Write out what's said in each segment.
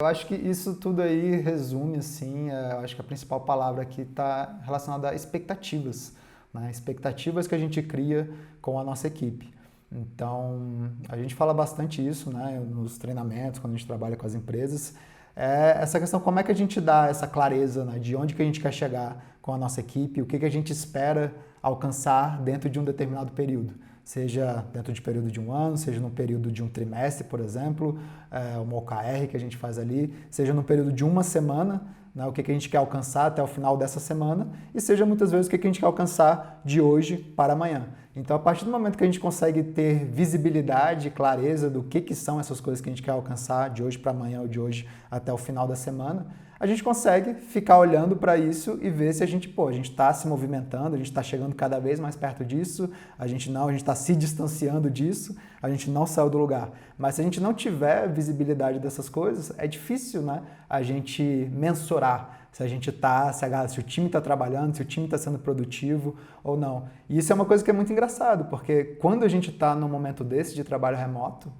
Eu acho que isso tudo aí resume, assim, eu acho que a principal palavra aqui está relacionada a expectativas, né? Expectativas que a gente cria com a nossa equipe. Então, a gente fala bastante isso, né, nos treinamentos, quando a gente trabalha com as empresas, essa questão, como é que a gente dá essa clareza, né, de onde que a gente quer chegar com a nossa equipe, o que que a gente espera alcançar dentro de um determinado período. Seja dentro de período de um ano, seja no período de um trimestre, por exemplo, uma OKR que a gente faz ali, seja no período de uma semana, né, o que a gente quer alcançar até o final dessa semana, e seja muitas vezes o que a gente quer alcançar de hoje para amanhã. Então, a partir do momento que a gente consegue ter visibilidade, clareza do que são essas coisas que a gente quer alcançar de hoje para amanhã ou de hoje até o final da semana, a gente consegue ficar olhando para isso e ver se a gente está se movimentando, a gente está chegando cada vez mais perto disso, a gente está se distanciando disso, a gente não saiu do lugar. Mas se a gente não tiver visibilidade dessas coisas, é difícil, né, a gente mensurar se a gente se o time está trabalhando, se o time está sendo produtivo ou não. E isso é uma coisa que é muito engraçado, porque quando a gente está num momento desse de trabalho remoto,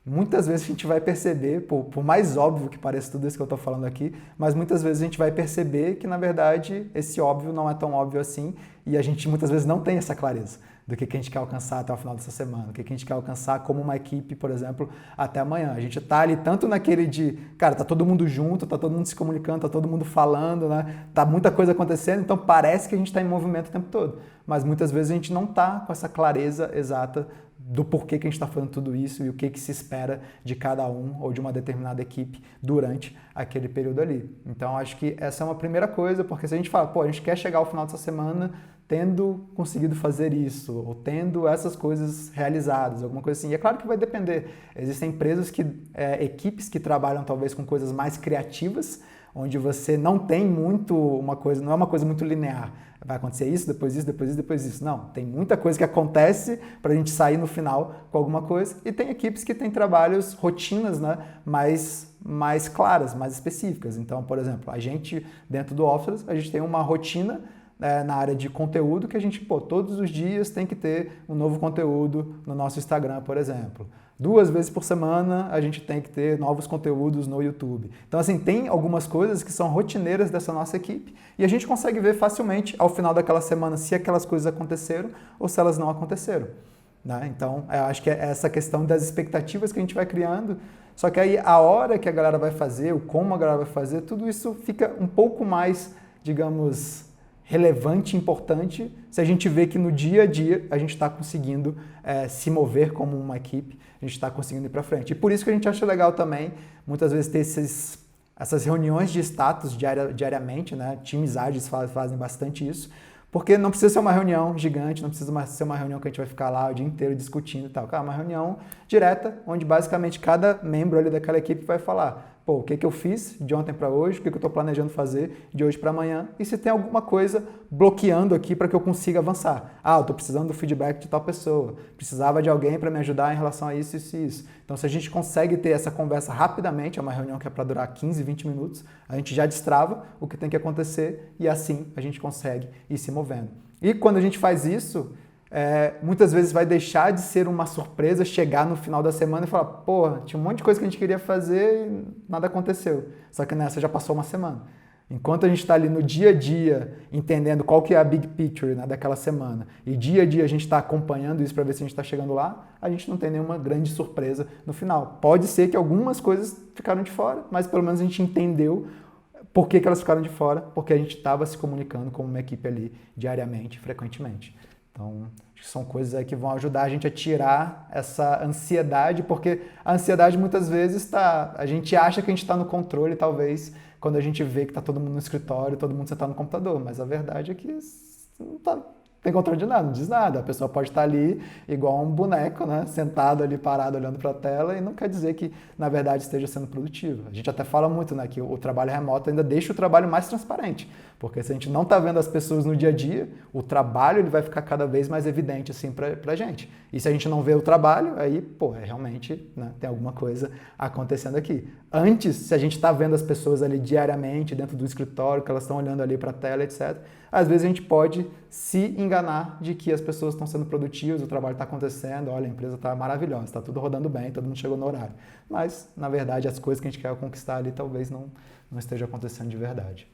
muitas vezes a gente vai perceber, por mais óbvio que pareça tudo isso que eu estou falando aqui, mas muitas vezes a gente vai perceber que, na verdade, esse óbvio não é tão óbvio assim e a gente muitas vezes não tem essa clareza do que a gente quer alcançar até o final dessa semana, o que a gente quer alcançar como uma equipe, por exemplo, até amanhã. A gente está ali tanto naquele de, cara, tá todo mundo junto, tá todo mundo se comunicando, tá todo mundo falando, né? Tá muita coisa acontecendo, então parece que a gente está em movimento o tempo todo, mas muitas vezes a gente não está com essa clareza exata do porquê que a gente está fazendo tudo isso e o que se espera de cada um ou de uma determinada equipe durante aquele período ali. Então, acho que essa é uma primeira coisa, porque se a gente fala, a gente quer chegar ao final dessa semana tendo conseguido fazer isso, ou tendo essas coisas realizadas, alguma coisa assim. E é claro que vai depender. Existem empresas equipes que trabalham talvez com coisas mais criativas, onde você não tem muito uma coisa, não é uma coisa muito linear. Vai acontecer isso, depois isso, depois isso, depois isso. Não, tem muita coisa que acontece para a gente sair no final com alguma coisa. E tem equipes que têm trabalhos, rotinas, né, mais claras, mais específicas. Então, por exemplo, a gente, dentro do Office, a gente tem uma rotina na área de conteúdo que a gente, todos os dias tem que ter um novo conteúdo no nosso Instagram, por exemplo. 2 vezes por semana a gente tem que ter novos conteúdos no YouTube. Então, assim, tem algumas coisas que são rotineiras dessa nossa equipe e a gente consegue ver facilmente ao final daquela semana se aquelas coisas aconteceram ou se elas não aconteceram, né? Então, eu acho que é essa questão das expectativas que a gente vai criando, só que aí a hora que a galera vai fazer, o como a galera vai fazer, tudo isso fica um pouco mais, digamos, relevante, importante, se a gente vê que no dia a dia a gente está conseguindo se mover como uma equipe, a gente está conseguindo ir para frente. E por isso que a gente acha legal também, muitas vezes, ter essas reuniões de status diariamente, né? Times ágeis fazem bastante isso, porque não precisa ser uma reunião gigante, não precisa ser uma reunião que a gente vai ficar lá o dia inteiro discutindo e tal. Cara, uma reunião direta, onde basicamente cada membro ali daquela equipe vai falar, o que eu fiz de ontem para hoje, o que eu estou planejando fazer de hoje para amanhã e se tem alguma coisa bloqueando aqui para que eu consiga avançar. Eu estou precisando do feedback de tal pessoa, precisava de alguém para me ajudar em relação a isso, isso e isso. Então, se a gente consegue ter essa conversa rapidamente, é uma reunião que é para durar 15, 20 minutos, a gente já destrava o que tem que acontecer e assim a gente consegue ir se movendo. E quando a gente faz isso, muitas vezes vai deixar de ser uma surpresa chegar no final da semana e falar, tinha um monte de coisa que a gente queria fazer e nada aconteceu. Só que nessa já passou uma semana. Enquanto a gente está ali no dia a dia, entendendo qual que é a big picture, né, daquela semana, e dia a dia a gente está acompanhando isso para ver se a gente está chegando lá, a gente não tem nenhuma grande surpresa no final. Pode ser que algumas coisas ficaram de fora, mas pelo menos a gente entendeu por que elas ficaram de fora, porque a gente estava se comunicando como uma equipe ali diariamente, frequentemente. Então, acho que são coisas aí que vão ajudar a gente a tirar essa ansiedade, porque a ansiedade muitas vezes a gente acha que a gente está no controle, talvez, quando a gente vê que está todo mundo no escritório, todo mundo sentado no computador, mas a verdade é que não tem controle de nada, não diz nada. A pessoa pode estar ali igual um boneco, né, sentado ali, parado, olhando para a tela, e não quer dizer que, na verdade, esteja sendo produtivo. A gente até fala muito, né, que o trabalho remoto ainda deixa o trabalho mais transparente, porque se a gente não está vendo as pessoas no dia a dia, o trabalho ele vai ficar cada vez mais evidente assim, para a gente. E se a gente não vê o trabalho, aí, realmente, né, tem alguma coisa acontecendo aqui. Antes, se a gente está vendo as pessoas ali diariamente, dentro do escritório, que elas estão olhando ali para a tela, etc., às vezes a gente pode se enganar de que as pessoas estão sendo produtivas, o trabalho está acontecendo, olha, a empresa está maravilhosa, está tudo rodando bem, todo mundo chegou no horário. Mas, na verdade, as coisas que a gente quer conquistar ali talvez não esteja acontecendo de verdade.